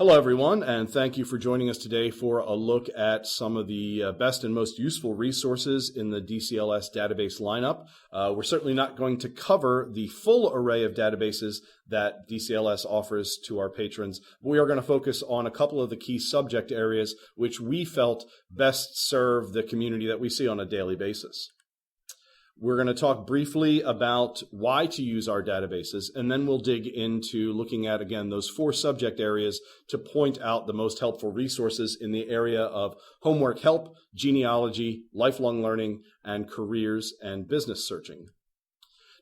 Hello, everyone, and thank you for joining us today for a look at some of the best and most useful resources in the DCLS database lineup. We're certainly not going to cover the full array of databases that DCLS offers to our patrons. We are going to focus on a couple of the key subject areas which we felt best serve the community that we see on a daily basis. We're going to talk briefly about why to use our databases, and then we'll dig into looking at, again, those 4 subject areas to point out the most helpful resources in the area of homework help, genealogy, lifelong learning, and careers and business searching.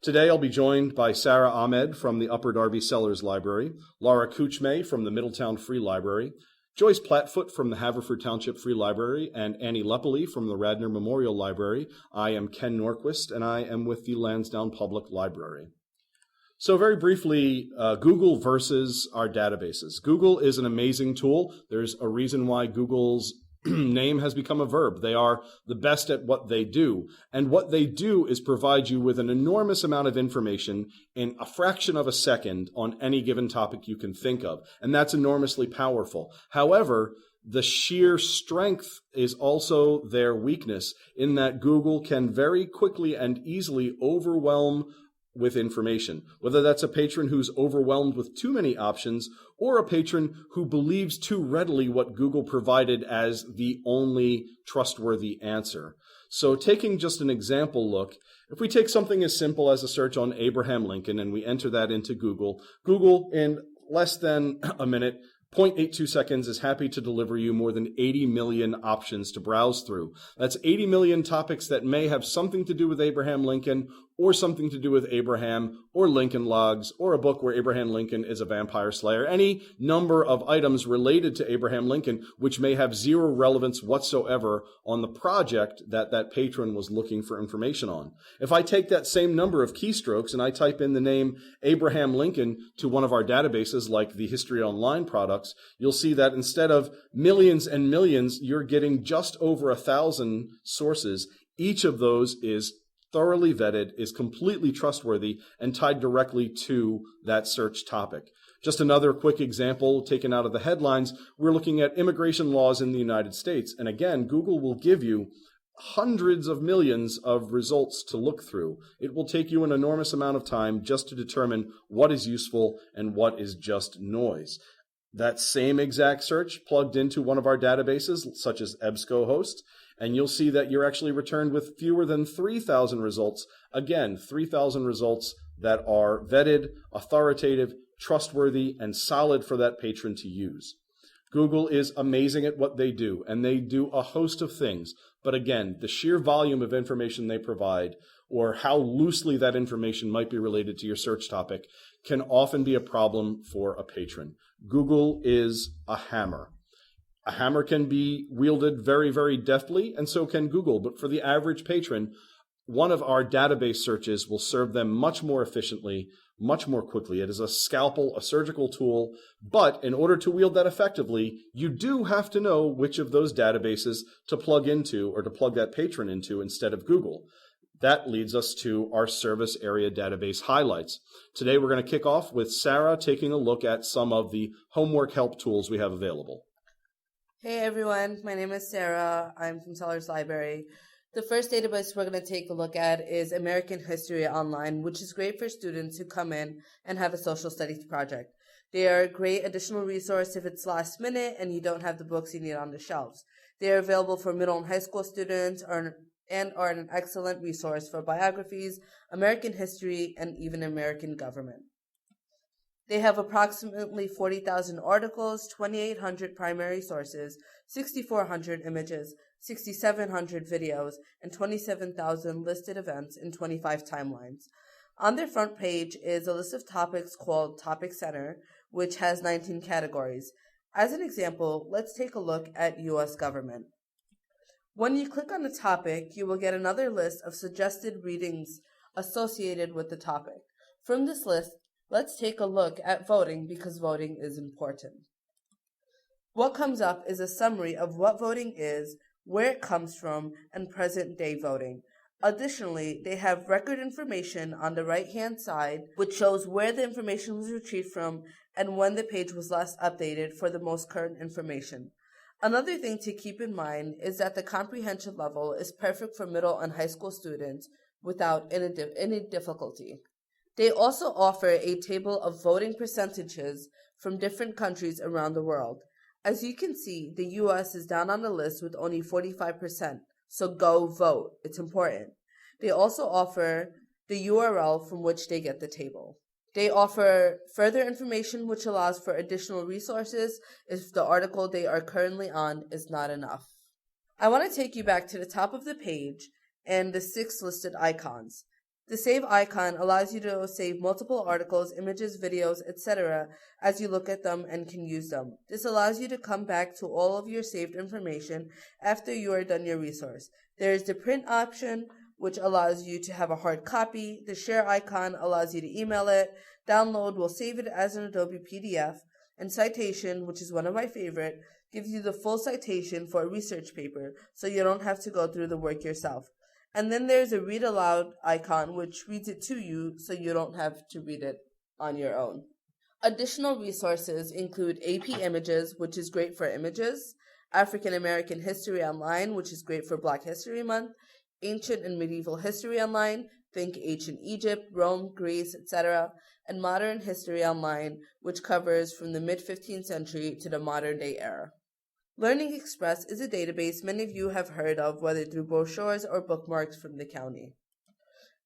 Today, I'll be joined by Sarah Ahmed from the Upper Darby Sellers Library, Laura Kuchme from the Middletown Free Library, Joyce Plattfoot from the Haverford Township Free Library, and Annie Leppley from the Radnor Memorial Library. I am Ken Norquist, and I am with the Lansdowne Public Library. So very briefly, Google versus our databases. Google is an amazing tool. There's a reason why Google's name has become a verb. They are the best at what they do. And what they do is provide you with an enormous amount of information in a fraction of a second on any given topic you can think of. And that's enormously powerful. However, the sheer strength is also their weakness in that Google can very quickly and easily overwhelm with information, whether that's a patron who's overwhelmed with too many options or a patron who believes too readily what Google provided as the only trustworthy answer. So taking just an example look, if we take something as simple as a search on Abraham Lincoln and we enter that into Google, Google in less than a minute, 0.82 seconds is happy to deliver you more than 80 million options to browse through. That's 80 million topics that may have something to do with Abraham Lincoln or something to do with Abraham or Lincoln Logs or a book where Abraham Lincoln is a vampire slayer. Any number of items related to Abraham Lincoln which may have zero relevance whatsoever on the project that that patron was looking for information on. If I take that same number of keystrokes and I type in the name Abraham Lincoln to one of our databases like the History Online products, you'll see that instead of millions and millions, you're getting just over 1,000 sources. Each of those is thoroughly vetted, is completely trustworthy, and tied directly to that search topic. Just another quick example taken out of the headlines, we're looking at immigration laws in the United States. And again, Google will give you hundreds of millions of results to look through. It will take you an enormous amount of time just to determine what is useful and what is just noise. That same exact search plugged into one of our databases, such as EBSCOhost, and you'll see that you're actually returned with fewer than 3,000 results. Again, 3,000 results that are vetted, authoritative, trustworthy, and solid for that patron to use. Google is amazing at what they do, and they do a host of things. But again, the sheer volume of information they provide, or how loosely that information might be related to your search topic, can often be a problem for a patron. Google is a hammer. A hammer can be wielded very, very deftly, and so can Google. But for the average patron, one of our database searches will serve them much more efficiently, much more quickly. It is a scalpel, a surgical tool. But in order to wield that effectively, you do have to know which of those databases to plug into or to plug that patron into instead of Google. That leads us to our service area database highlights. Today, we're going to kick off with Sarah taking a look at some of the homework help tools we have available. Hey everyone, my name is Sarah. I'm from Sellers Library. The first database we're going to take a look at is American History Online, which is great for students who come in and have a social studies project. They are a great additional resource if it's last minute and you don't have the books you need on the shelves. They are available for middle and high school students and are an excellent resource for biographies, American history, and even American government. They have approximately 40,000 articles, 2,800 primary sources, 6,400 images, 6,700 videos, and 27,000 listed events in 25 timelines. On their front page is a list of topics called Topic Center, which has 19 categories. As an example, let's take a look at U.S. government. When you click on the topic, you will get another list of suggested readings associated with the topic. From this list, let's take a look at voting because voting is important. What comes up is a summary of what voting is, where it comes from, and present-day voting. Additionally, they have record information on the right-hand side, which shows where the information was retrieved from and when the page was last updated for the most current information. Another thing to keep in mind is that the comprehension level is perfect for middle and high school students without any difficulty. They also offer a table of voting percentages from different countries around the world. As you can see, the US is down on the list with only 45%, so go vote. It's important. They also offer the URL from which they get the table. They offer further information which allows for additional resources if the article they are currently on is not enough. I want to take you back to the top of the page and the 6 listed icons. The save icon allows you to save multiple articles, images, videos, etc. as you look at them and can use them. This allows you to come back to all of your saved information after you are done your resource. There is the print option, which allows you to have a hard copy. The share icon allows you to email it. Download will save it as an Adobe PDF. And citation, which is one of my favorite, gives you the full citation for a research paper, so you don't have to go through the work yourself. And then there's a read aloud icon, which reads it to you, so you don't have to read it on your own. Additional resources include AP Images, which is great for images, African American History Online, which is great for Black History Month, Ancient and Medieval History Online, think Ancient Egypt, Rome, Greece, etc., and Modern History Online, which covers from the mid-15th century to the modern day era. Learning Express is a database many of you have heard of, whether through brochures or bookmarks from the county.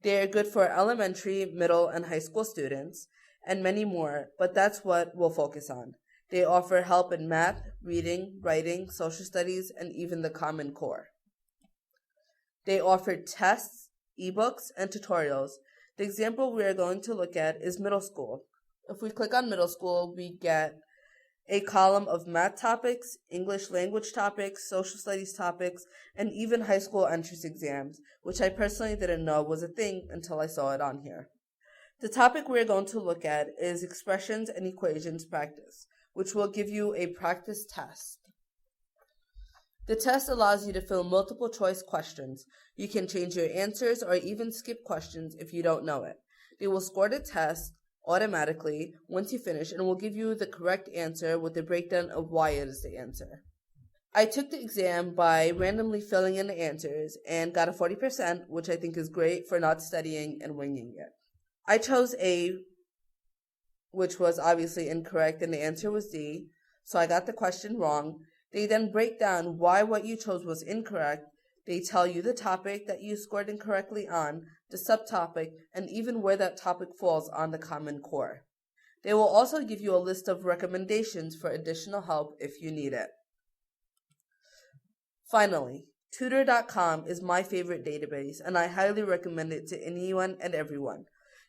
They are good for elementary, middle, and high school students, and many more, but that's what we'll focus on. They offer help in math, reading, writing, social studies, and even the Common Core. They offer tests, ebooks, and tutorials. The example we are going to look at is middle school. If we click on middle school, we get a column of math topics, English language topics, social studies topics, and even high school entrance exams, which I personally didn't know was a thing until I saw it on here. The topic we're going to look at is expressions and equations practice, which will give you a practice test. The test allows you to fill multiple choice questions. You can change your answers or even skip questions if you don't know it. They will score the test automatically once you finish and will give you the correct answer with a breakdown of why it is the answer. I took the exam by randomly filling in the answers and got a 40%, which I think is great for not studying and winging it. I chose A, which was obviously incorrect, and the answer was D, so I got the question wrong. They then break down why what you chose was incorrect. They tell you the topic that you scored incorrectly on, the subtopic, and even where that topic falls on the Common Core. They will also give you a list of recommendations for additional help if you need it. Finally, Tutor.com is my favorite database, and I highly recommend it to anyone and everyone.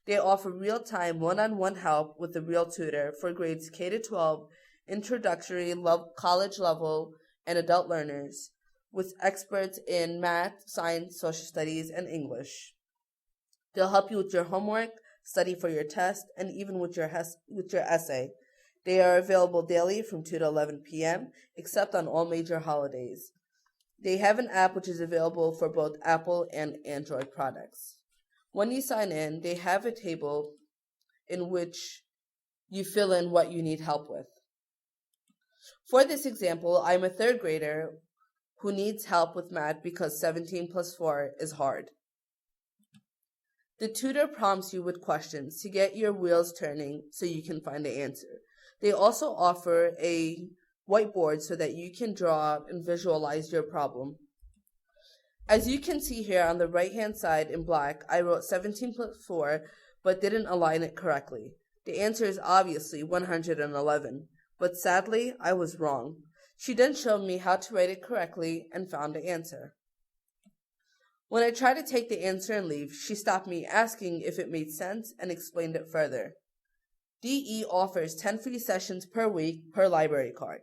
They offer real-time one-on-one help with a real tutor for grades K-12, introductory, college level, and adult learners, with experts in math, science, social studies, and English. They'll help you with your homework, study for your test, and even with your essay. They are available daily from 2 to 11 p.m., except on all major holidays. They have an app which is available for both Apple and Android products. When you sign in, they have a table in which you fill in what you need help with. For this example, I'm a third grader who needs help with math because 17 plus 4 is hard. The tutor prompts you with questions to get your wheels turning so you can find the answer. They also offer a whiteboard so that you can draw and visualize your problem. As you can see here on the right-hand side in black, I wrote 17 plus 4 but didn't align it correctly. The answer is obviously 111, but sadly, I was wrong. She then showed me how to write it correctly and found the answer. When I tried to take the answer and leave, she stopped me asking if it made sense and explained it further. DE offers 10 free sessions per week per library card.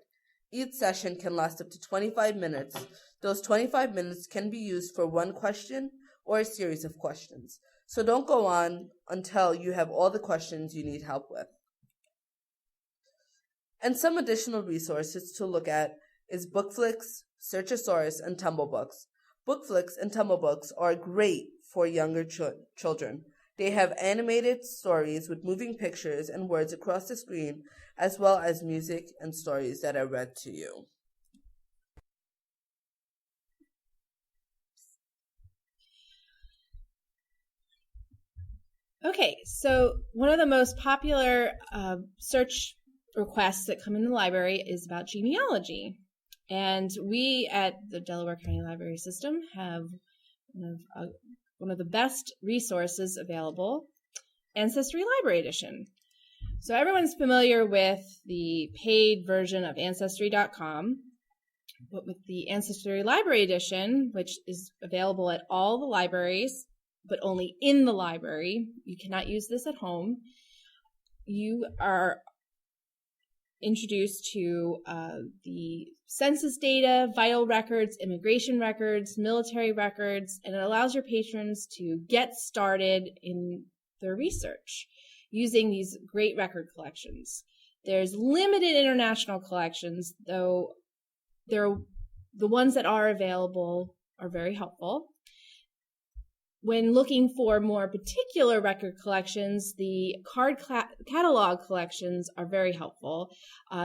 Each session can last up to 25 minutes. Those 25 minutes can be used for one question or a series of questions. So don't go on until you have all the questions you need help with. And some additional resources to look at is Bookflix, Searchosaurus, and Tumblebooks. Bookflix and Tumblebooks are great for younger children. They have animated stories with moving pictures and words across the screen, as well as music and stories that are read to you. Okay, so one of the most popular search requests that come in the library is about genealogy. And we at the Delaware County Library System have one of the best resources available, Ancestry Library Edition. So everyone's familiar with the paid version of Ancestry.com, but with the Ancestry Library Edition, which is available at all the libraries, but only in the library, you cannot use this at home, you are introduced to the census data, vital records, immigration records, military records, and it allows your patrons to get started in their research using these great record collections. There's limited international collections, though the ones that are available are very helpful. When looking for more particular record collections, the card catalog collections are very helpful.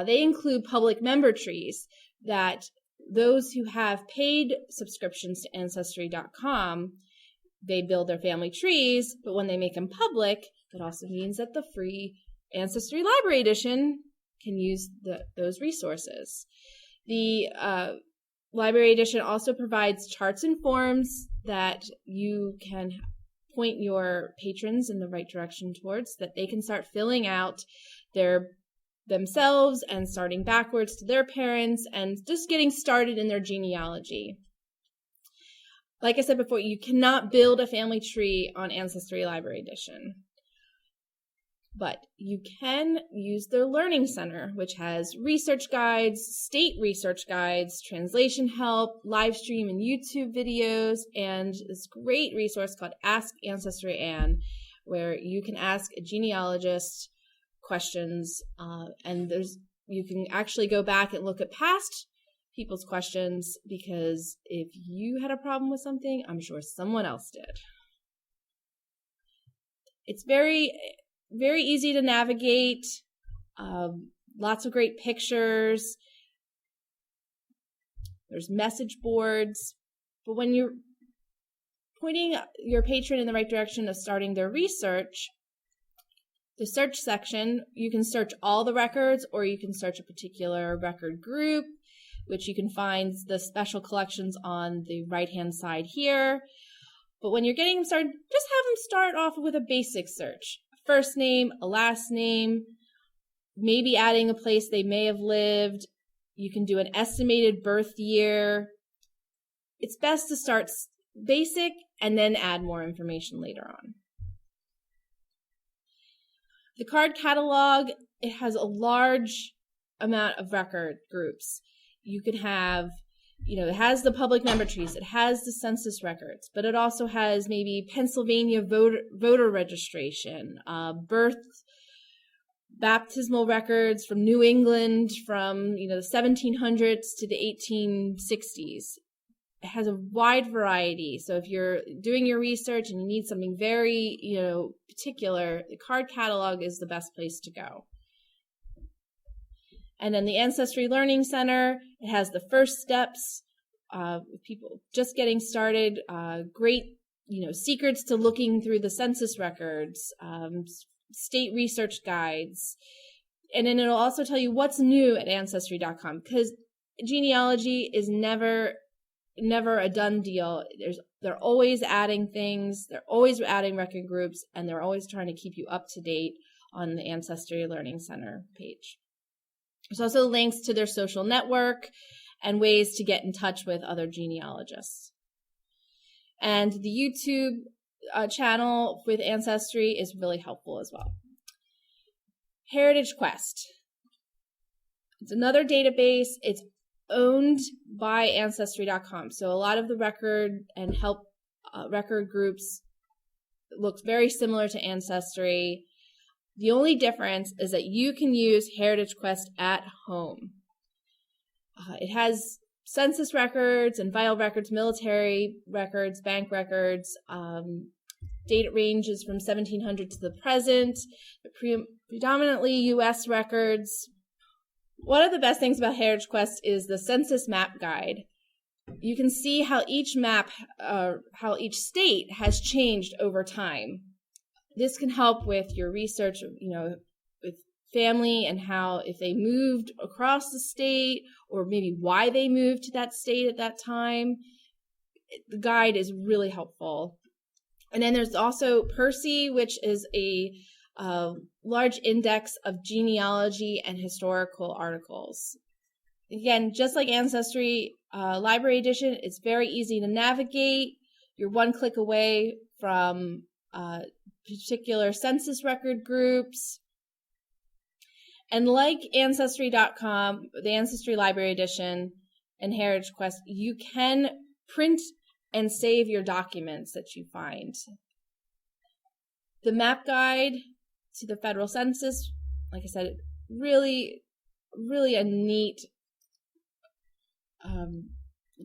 They include public member trees that those who have paid subscriptions to Ancestry.com, they build their family trees, but when they make them public, that also means that the free Ancestry Library Edition can use those resources. The Library Edition also provides charts and forms that you can point your patrons in the right direction towards, that they can start filling out themselves and starting backwards to their parents and just getting started in their genealogy. Like I said before, you cannot build a family tree on Ancestry Library Edition. But you can use their Learning Center, which has research guides, state research guides, translation help, live stream and YouTube videos, and this great resource called Ask Ancestry Ann, where you can ask a genealogist questions, and you can actually go back and look at past people's questions, because if you had a problem with something, I'm sure someone else did. It's very easy to navigate, lots of great pictures. There's message boards. But when you're pointing your patron in the right direction of starting their research, the search section, you can search all the records, or you can search a particular record group, which you can find the special collections on the right-hand side here. But when you're getting them started, just have them start off with a basic search. First name, a last name, maybe adding a place they may have lived. You can do an estimated birth year. It's best to start basic and then add more information later on. The card catalog, it has a large amount of record groups. You could have, it has the public member trees, it has the census records, but it also has maybe Pennsylvania voter registration, birth, baptismal records from New England from, the 1700s to the 1860s. It has a wide variety. So if you're doing your research and you need something very, particular, the card catalog is the best place to go. And then the Ancestry Learning Center, it has the first steps, people just getting started, great, secrets to looking through the census records, state research guides. And then it'll also tell you what's new at Ancestry.com, because genealogy is never a done deal. They're always adding things, they're always adding record groups, and they're always trying to keep you up to date on the Ancestry Learning Center page. There's also links to their social network and ways to get in touch with other genealogists. And the YouTube channel with Ancestry is really helpful as well. Heritage Quest. It's another database. It's owned by Ancestry.com. So a lot of the record and help record groups look very similar to Ancestry. The only difference is that you can use Heritage Quest at home. It has census records and vital records, military records, bank records. Date ranges from 1700 to the present. Predominantly U.S. records. One of the best things about Heritage Quest is the Census Map Guide. You can see how each map, how each state has changed over time. This can help with your research, with family and how if they moved across the state or maybe why they moved to that state at that time. The guide is really helpful. And then there's also Percy, which is a large index of genealogy and historical articles. Again, just like Ancestry Library Edition, it's very easy to navigate. You're one click away from particular census record groups. And like Ancestry.com, the Ancestry Library Edition, and Heritage Quest, you can print and save your documents that you find. The map guide to the federal census, like I said, really a neat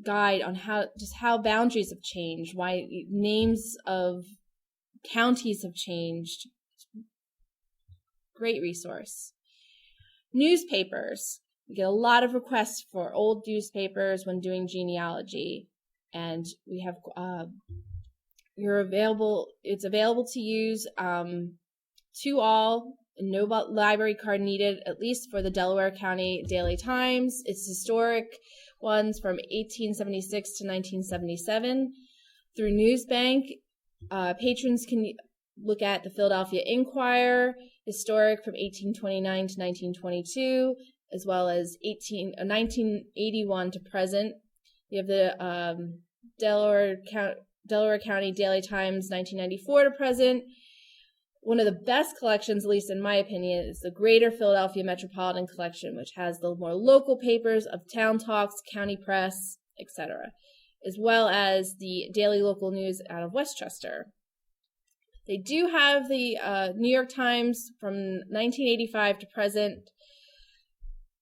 guide on how boundaries have changed, why names of counties have changed. Great resource. Newspapers. We get a lot of requests for old newspapers when doing genealogy, and we have it's available to use to all. No library card needed, at least for the Delaware County Daily Times. It's historic ones from 1876 to 1977. Through Newsbank, patrons can look at the Philadelphia Inquirer, historic from 1829 to 1922, as well as 1981 to present. You have the Delaware County Daily Times, 1994 to present. One of the best collections, at least in my opinion, is the Greater Philadelphia Metropolitan Collection, which has the more local papers of Town Talks, County Press, etc., as well as the daily local news out of Westchester. They do have the New York Times from 1985 to present,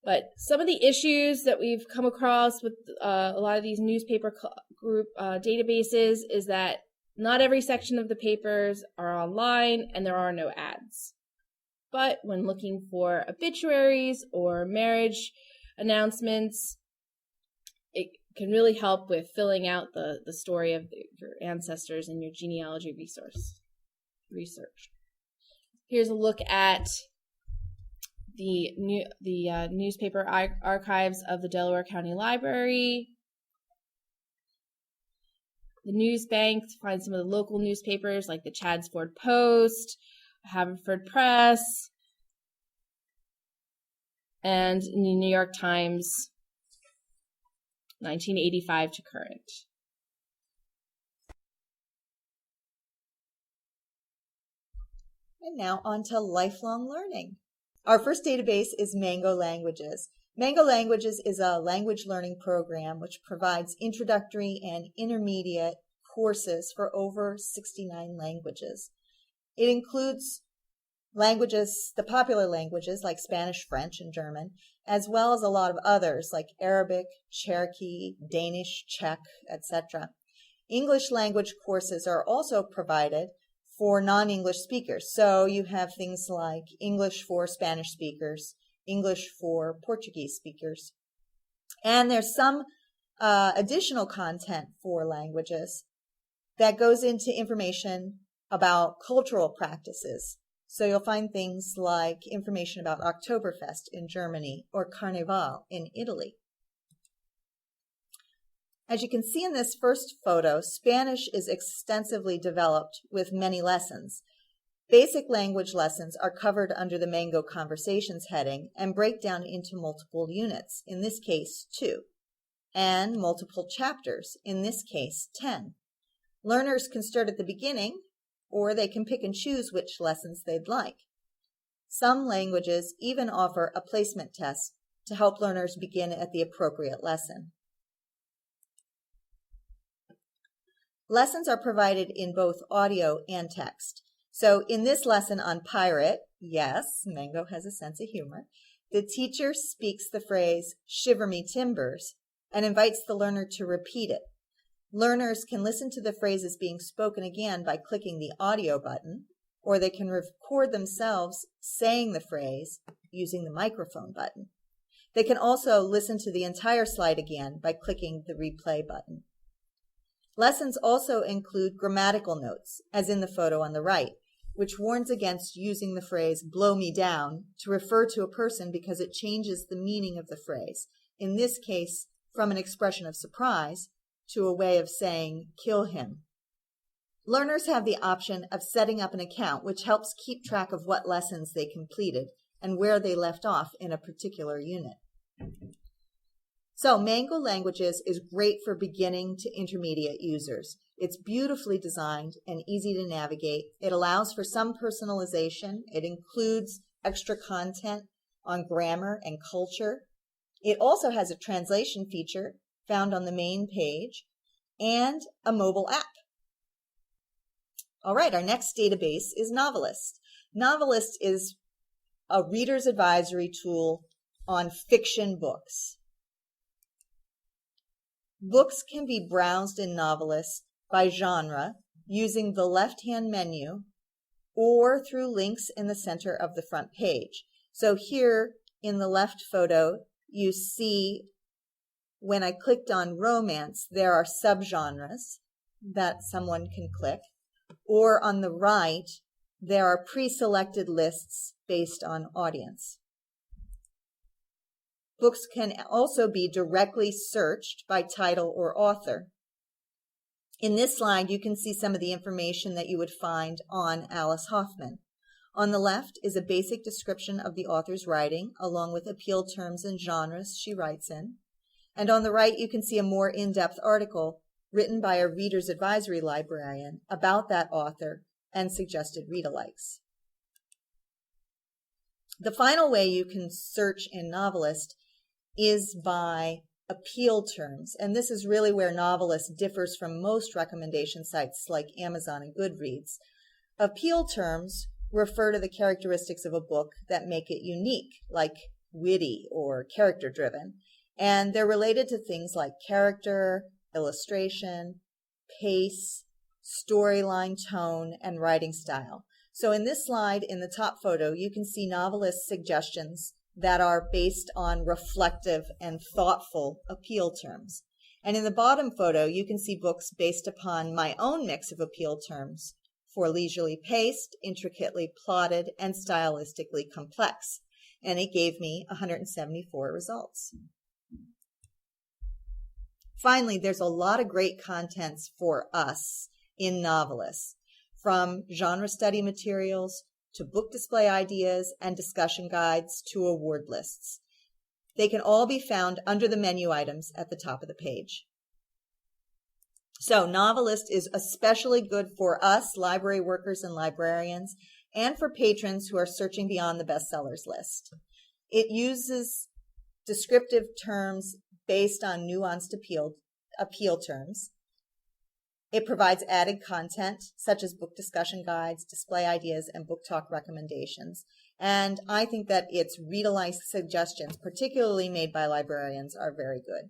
but some of the issues that we've come across with a lot of these newspaper group databases is that not every section of the papers are online, and there are no ads. But when looking for obituaries or marriage announcements, it can really help with filling out the story of your ancestors and your genealogy research. Here's a look at the newspaper archives of the Delaware County Library. The Newsbank to find some of the local newspapers like the Chaddsford Post, Haverford Press, and the New York Times, 1985 to current. And now on to lifelong learning. Our first database is Mango Languages. Mango Languages is a language learning program which provides introductory and intermediate courses for over 69 languages. It includes languages, the popular languages like Spanish, French, and German, as well as a lot of others like Arabic, Cherokee, Danish, Czech, etc. English language courses are also provided for non-English speakers. So you have things like English for Spanish speakers, English for Portuguese speakers. And there's some additional content for languages that goes into information about cultural practices. So you'll find things like information about Oktoberfest in Germany or Carnival in Italy. As you can see in this first photo, Spanish is extensively developed with many lessons. Basic language lessons are covered under the Mango Conversations heading and break down into multiple units, in this case 2, and multiple chapters, in this case 10. Learners can start at the beginning, or they can pick and choose which lessons they'd like. Some languages even offer a placement test to help learners begin at the appropriate lesson. Lessons are provided in both audio and text. So in this lesson on pirate, yes, Mango has a sense of humor, the teacher speaks the phrase, "shiver me timbers," and invites the learner to repeat it. Learners can listen to the phrases being spoken again by clicking the audio button, or they can record themselves saying the phrase using the microphone button. They can also listen to the entire slide again by clicking the replay button. Lessons also include grammatical notes, as in the photo on the right, which warns against using the phrase blow me down to refer to a person because it changes the meaning of the phrase, in this case from an expression of surprise to a way of saying kill him. Learners have the option of setting up an account, which helps keep track of what lessons they completed and where they left off in a particular unit. So Mango Languages is great for beginning to intermediate users. It's beautifully designed and easy to navigate. It allows for some personalization. It includes extra content on grammar and culture. It also has a translation feature found on the main page and a mobile app. All right, our next database is Novelist. Novelist is a reader's advisory tool on fiction books. Books can be browsed in Novelist by genre using the left-hand menu or through links in the center of the front page. So here in the left photo, you see when I clicked on romance, there are subgenres that someone can click. Or on the right, there are pre-selected lists based on audience. Books can also be directly searched by title or author. In this slide, you can see some of the information that you would find on Alice Hoffman. On the left is a basic description of the author's writing, along with appeal terms and genres she writes in. And on the right, you can see a more in-depth article written by a reader's advisory librarian about that author and suggested read-alikes. The final way you can search in Novelist is by appeal terms, and this is really where Novelist differs from most recommendation sites like Amazon and Goodreads. Appeal terms refer to the characteristics of a book that make it unique, like witty or character-driven, and they're related to things like character, illustration, pace, storyline tone, and writing style. So in this slide, in the top photo, you can see Novelist suggestions that are based on reflective and thoughtful appeal terms. And in the bottom photo, you can see books based upon my own mix of appeal terms for leisurely paced, intricately plotted, and stylistically complex. And it gave me 174 results. Finally, there's a lot of great contents for us in Novelist, from genre study materials to book display ideas and discussion guides to award lists. They can all be found under the menu items at the top of the page. So Novelist is especially good for us, library workers and librarians, and for patrons who are searching beyond the bestsellers list. It uses descriptive terms based on nuanced appeal terms. It provides added content, such as book discussion guides, display ideas, and book talk recommendations. And I think that its read-alike suggestions, particularly made by librarians, are very good.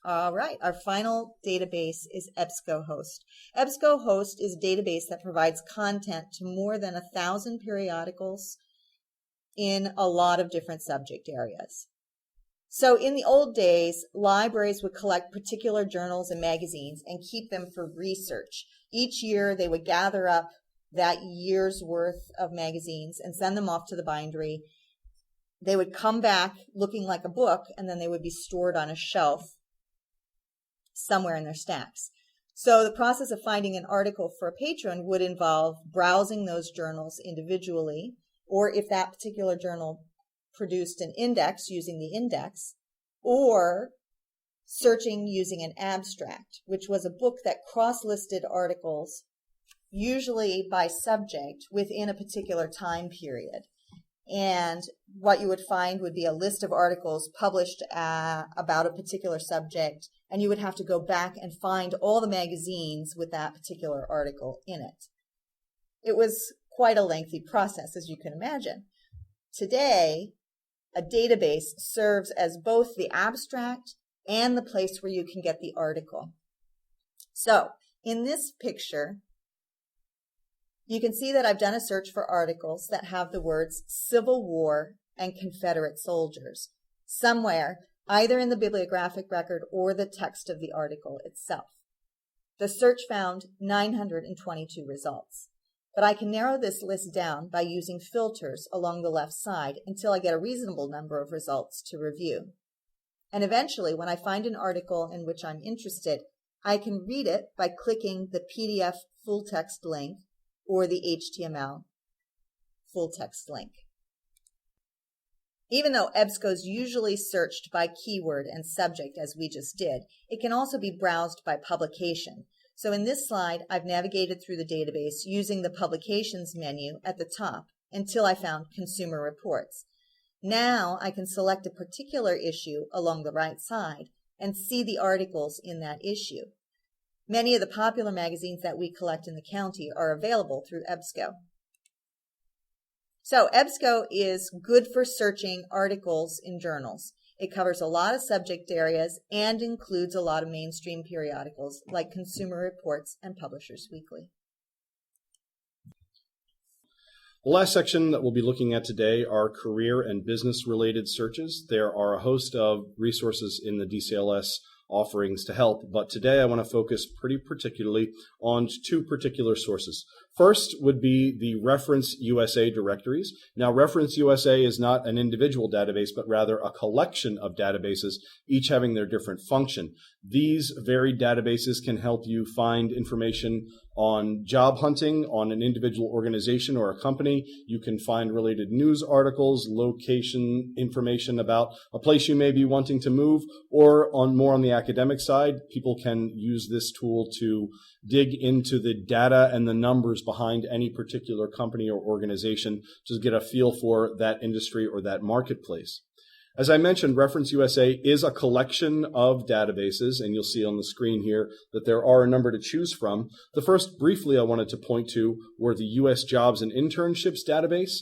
All right, our final database is EBSCOhost. EBSCOhost is a database that provides content to more than 1,000 periodicals in a lot of different subject areas. So in the old days, libraries would collect particular journals and magazines and keep them for research. Each year, they would gather up that year's worth of magazines and send them off to the bindery. They would come back looking like a book, and then they would be stored on a shelf somewhere in their stacks. So the process of finding an article for a patron would involve browsing those journals individually, or if that particular journal produced an index, using the index, or searching using an abstract, which was a book that cross-listed articles, usually by subject, within a particular time period. And what you would find would be a list of articles published about a particular subject, and you would have to go back and find all the magazines with that particular article in it. It was quite a lengthy process, as you can imagine. Today, a database serves as both the abstract and the place where you can get the article. So in this picture, you can see that I've done a search for articles that have the words Civil War and Confederate soldiers somewhere, either in the bibliographic record or the text of the article itself. The search found 922 results, but I can narrow this list down by using filters along the left side until I get a reasonable number of results to review. And eventually, when I find an article in which I'm interested, I can read it by clicking the PDF full text link or the HTML full text link. Even though EBSCO is usually searched by keyword and subject, as we just did, it can also be browsed by publication. So in this slide, I've navigated through the database using the Publications menu at the top until I found Consumer Reports. Now I can select a particular issue along the right side and see the articles in that issue. Many of the popular magazines that we collect in the county are available through EBSCO. So EBSCO is good for searching articles in journals. It covers a lot of subject areas and includes a lot of mainstream periodicals like Consumer Reports and Publishers Weekly. The last section that we'll be looking at today are career and business-related searches. There are a host of resources in the DCLS offerings to help, but today I want to focus pretty particularly on two particular sources. First would be the Reference USA directories. Now, Reference USA is not an individual database, but rather a collection of databases, each having their different function. These varied databases can help you find information on job hunting, on an individual organization or a company. You can find related news articles, location information about a place you may be wanting to move, or more on the academic side, people can use this tool to dig into the data and the numbers behind any particular company or organization to get a feel for that industry or that marketplace. As I mentioned, Reference USA is a collection of databases, and you'll see on the screen here that there are a number to choose from. The first, briefly, I wanted to point to were the U.S. Jobs and Internships database.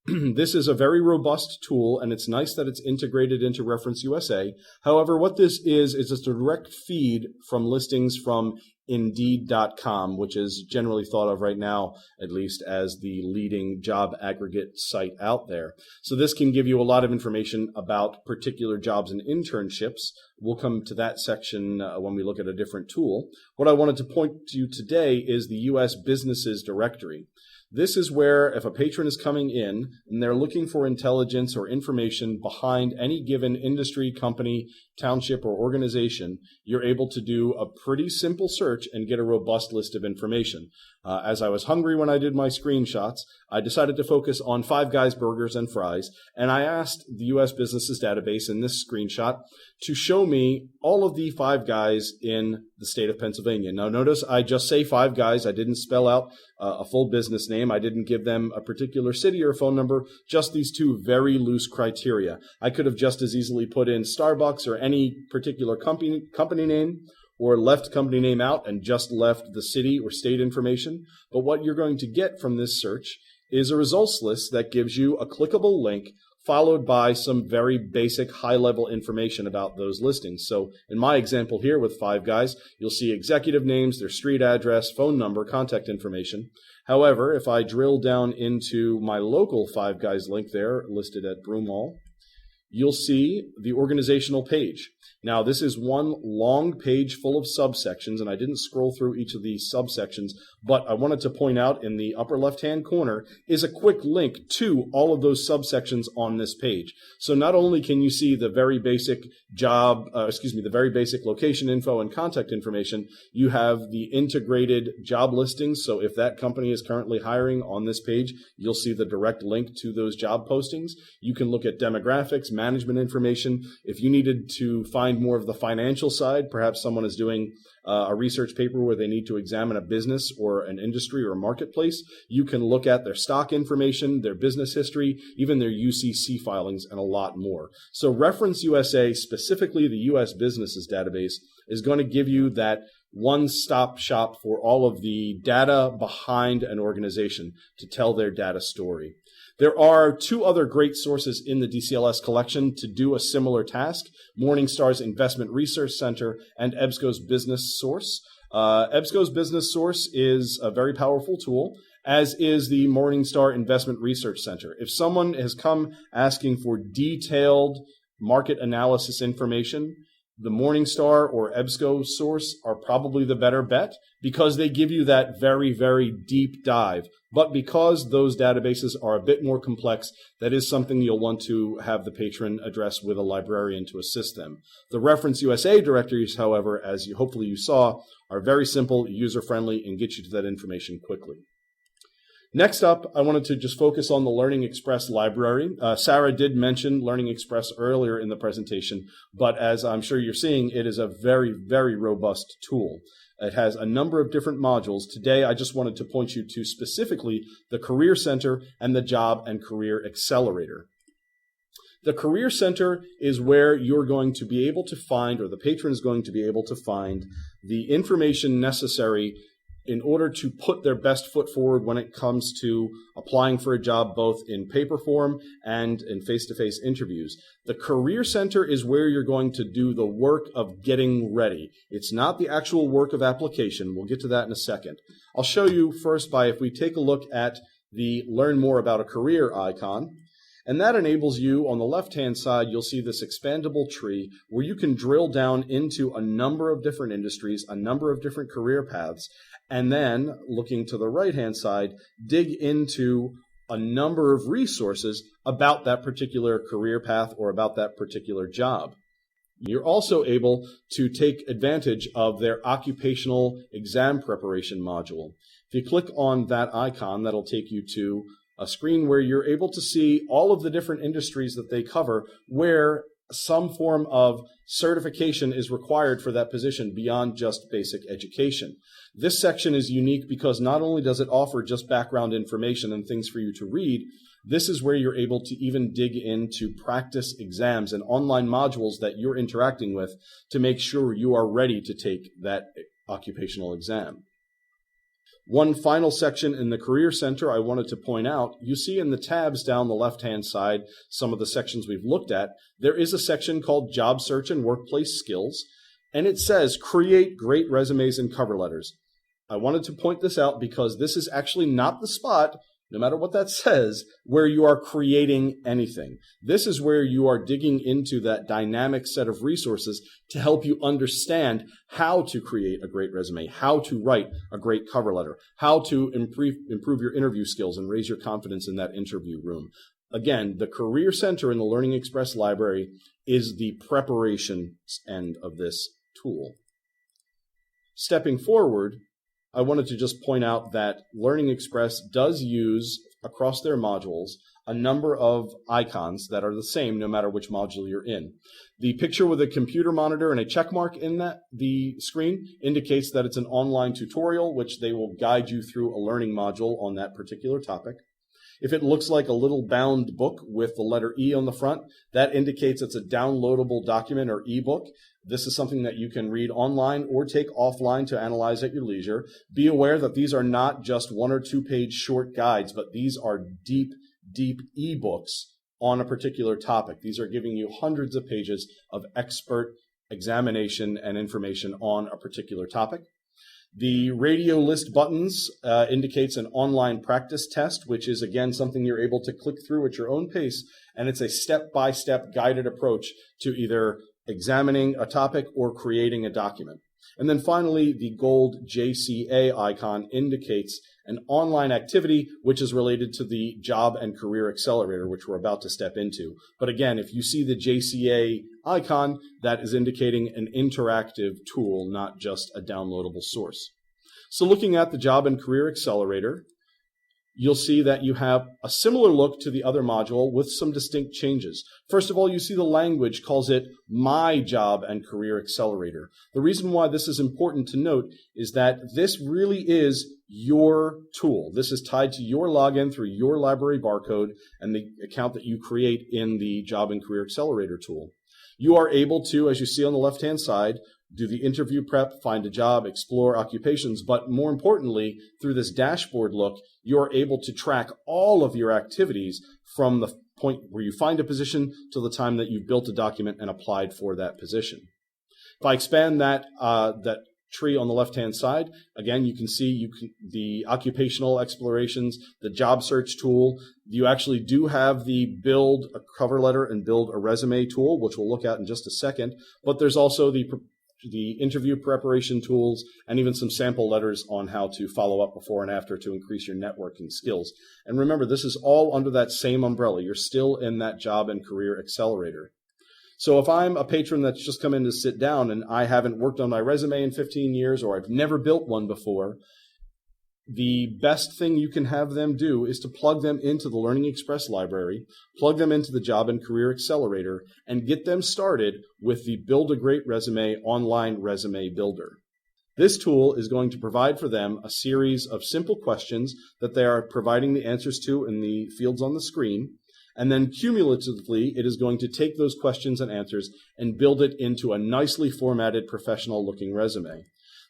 This is a very robust tool, and it's nice that it's integrated into Reference USA. However, what this is a direct feed from listings from Indeed.com, which is generally thought of right now, at least, as the leading job aggregate site out there. So this can give you a lot of information about particular jobs and internships. We'll come to that section when we look at a different tool. What I wanted to point to today is the U.S. Businesses Directory. This is where if a patron is coming in and they're looking for intelligence or information behind any given industry, company, township, or organization, you're able to do a pretty simple search and get a robust list of information. As I was hungry when I did my screenshots, I decided to focus on Five Guys Burgers and Fries, and I asked the U.S. Businesses database in this screenshot to show me all of the Five Guys in the state of Pennsylvania. Now notice I just say Five Guys. I didn't spell out a full business name. I didn't give them a particular city or phone number, just these two very loose criteria. I could have just as easily put in Starbucks or any particular company name, or left company name out and just left the city or state information. But what you're going to get from this search is a results list that gives you a clickable link followed by some very basic high-level information about those listings. So in my example here with Five Guys, you'll see executive names, their street address, phone number, contact information. However, if I drill down into my local Five Guys link there, listed at Broomall, you'll see the organizational page. Now, this is one long page full of subsections, and I didn't scroll through each of these subsections, but I wanted to point out in the upper left-hand corner is a quick link to all of those subsections on this page. So not only can you see the very basic the very basic location info and contact information, you have the integrated job listings. So if that company is currently hiring on this page, you'll see the direct link to those job postings. You can look at demographics, management information. If you needed to find more of the financial side, perhaps someone is doing a research paper where they need to examine a business or an industry or a marketplace, you can look at their stock information, their business history, even their UCC filings, and a lot more. So Reference USA, specifically the U.S. Businesses database, is going to give you that one-stop shop for all of the data behind an organization to tell their data story. There are two other great sources in the DCLS collection to do a similar task: Morningstar's Investment Research Center and EBSCO's Business Source. EBSCO's Business Source is a very powerful tool, as is the Morningstar Investment Research Center. If someone has come asking for detailed market analysis information, the Morningstar or EBSCO source are probably the better bet because they give you that very, very deep dive. But because those databases are a bit more complex, that is something you'll want to have the patron address with a librarian to assist them. The Reference USA directories, however, as hopefully you saw, are very simple, user-friendly, and get you to that information quickly. Next up, I wanted to just focus on the Learning Express library. Sarah did mention Learning Express earlier in the presentation, but as I'm sure you're seeing, it is a very, very robust tool. It has a number of different modules. Today, I just wanted to point you to specifically the Career Center and the Job and Career Accelerator. The Career Center is where you're going to be able to find, or the patron is going to be able to find, the information necessary in order to put their best foot forward when it comes to applying for a job, both in paper form and in face-to-face interviews. The Career Center is where you're going to do the work of getting ready. It's not the actual work of application. We'll get to that in a second. I'll show you first by if we take a look at the Learn More About a Career icon. And that enables you, on the left-hand side, you'll see this expandable tree where you can drill down into a number of different industries, a number of different career paths, and then, looking to the right-hand side, dig into a number of resources about that particular career path or about that particular job. You're also able to take advantage of their occupational exam preparation module. If you click on that icon, that'll take you to a screen where you're able to see all of the different industries that they cover where some form of certification is required for that position beyond just basic education. This section is unique because not only does it offer just background information and things for you to read, this is where you're able to even dig into practice exams and online modules that you're interacting with to make sure you are ready to take that occupational exam. One final section in the Career Center I wanted to point out, you see in the tabs down the left-hand side, some of the sections we've looked at, there is a section called Job Search and Workplace Skills, and it says create great resumes and cover letters. I wanted to point this out because this is actually not the spot, no matter what that says, where you are creating anything. This is where you are digging into that dynamic set of resources to help you understand how to create a great resume, how to write a great cover letter, how to improve your interview skills and raise your confidence in that interview room. Again, the Career Center in the Learning Express library is the preparation end of this tool. Stepping forward, I wanted to just point out that Learning Express does use, across their modules, a number of icons that are the same no matter which module you're in. The picture with a computer monitor and a check mark in the screen indicates that it's an online tutorial, which they will guide you through a learning module on that particular topic. If it looks like a little bound book with the letter E on the front, that indicates it's a downloadable document or ebook. This is something that you can read online or take offline to analyze at your leisure. Be aware that these are not just 1 or 2 page short guides, but these are deep, deep ebooks on a particular topic. These are giving you hundreds of pages of expert examination and information on a particular topic. The radio list buttons indicates an online practice test, which is, again, something you're able to click through at your own pace, and it's a step-by-step guided approach to either examining a topic or creating a document. And then finally, the gold JCA icon indicates an online activity which is related to the Job and Career Accelerator, which we're about to step into. But again, if you see the JCA icon, that is indicating an interactive tool, not just a downloadable source. So looking at the Job and Career Accelerator, you'll see that you have a similar look to the other module with some distinct changes. First of all, you see the language calls it My Job and Career Accelerator. The reason why this is important to note is that this really is your tool. This is tied to your login through your library barcode and the account that you create in the Job and Career Accelerator tool. You are able to, as you see on the left-hand side, do the interview prep, find a job, explore occupations, but more importantly, through this dashboard look, you're able to track all of your activities from the point where you find a position till the time that you've built a document and applied for that position. If I expand that tree on the left-hand side, again, you can see the occupational explorations, the job search tool. You actually do have the build a cover letter and build a resume tool, which we'll look at in just a second. But there's also the interview preparation tools and even some sample letters on how to follow up before and after to increase your networking skills. And remember, this is all under that same umbrella. You're still in that job and career accelerator. So if I'm a patron that's just come in to sit down and I haven't worked on my resume in 15 years or I've never built one before, the best thing you can have them do is to plug them into the Learning Express library, plug them into the Job and Career Accelerator, and get them started with the Build a Great Resume online resume builder. This tool is going to provide for them a series of simple questions that they are providing the answers to in the fields on the screen. And then cumulatively, it is going to take those questions and answers and build it into a nicely formatted, professional-looking resume.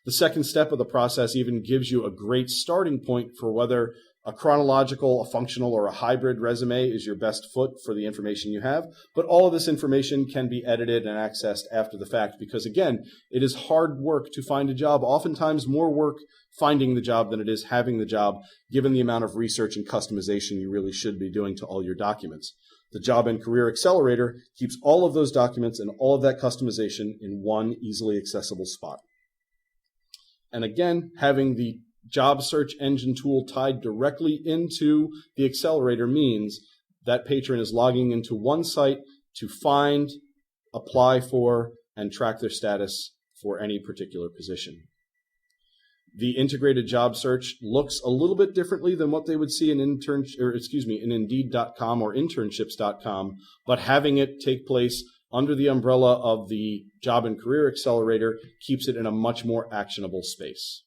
The second step of the process even gives you a great starting point for whether a chronological, a functional, or a hybrid resume is your best foot for the information you have. But all of this information can be edited and accessed after the fact because, again, it is hard work to find a job, oftentimes more work finding the job than it is having the job, given the amount of research and customization you really should be doing to all your documents. The Job and Career Accelerator keeps all of those documents and all of that customization in one easily accessible spot. And again, having the job search engine tool tied directly into the accelerator means that patron is logging into one site to find, apply for, and track their status for any particular position. The integrated job search looks a little bit differently than what they would see in Indeed.com or internships.com, but having it take place under the umbrella of the Job and Career Accelerator keeps it in a much more actionable space.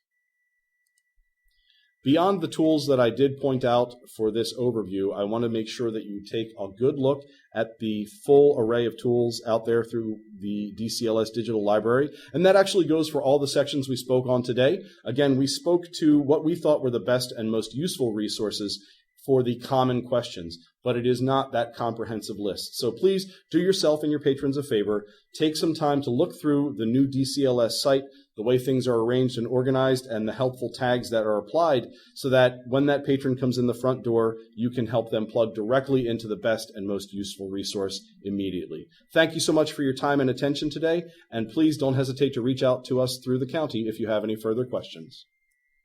Beyond the tools that I did point out for this overview, I want to make sure that you take a good look at the full array of tools out there through the DCLS Digital Library. And that actually goes for all the sections we spoke on today. Again, we spoke to what we thought were the best and most useful resources for the common questions, but it is not that comprehensive list. So please do yourself and your patrons a favor. Take some time to look through the new DCLS site, the way things are arranged and organized, and the helpful tags that are applied so that when that patron comes in the front door, you can help them plug directly into the best and most useful resource immediately. Thank you so much for your time and attention today, and please don't hesitate to reach out to us through the county if you have any further questions.